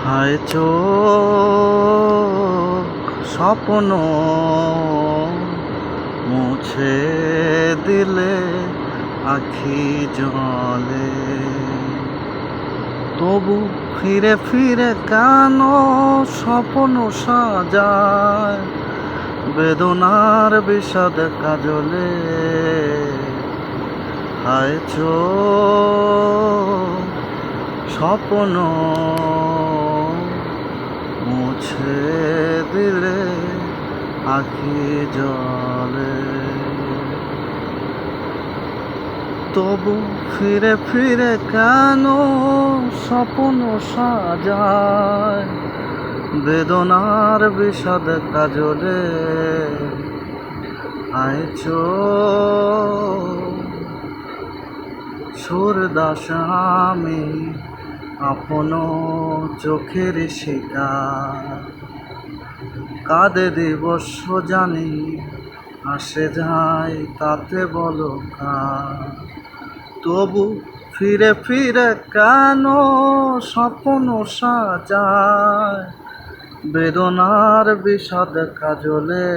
হায় চোখ স্বপ্ন মুছে দিলে আখি জলে, তবু ফিরে ফিরে কেন স্বপ্ন সাজায় বেদনার বিষাদ কাজলে। হায় চোখ স্বপ্ন মুছে দিলে আখি জলে, তবু ফিরে ফিরে কেন স্বপ্ন সাজায় বেদনার বিষাদ কাজলে। হায় চোখ সুরদাস আমি আপন চোখের শিকার, কাঁদে দিবস জানি আসে যায় তাতে বলো কার, তবু ফিরে ফিরে কেন স্বপ্ন সাজায় বেদনার বিষাদ কাজলে।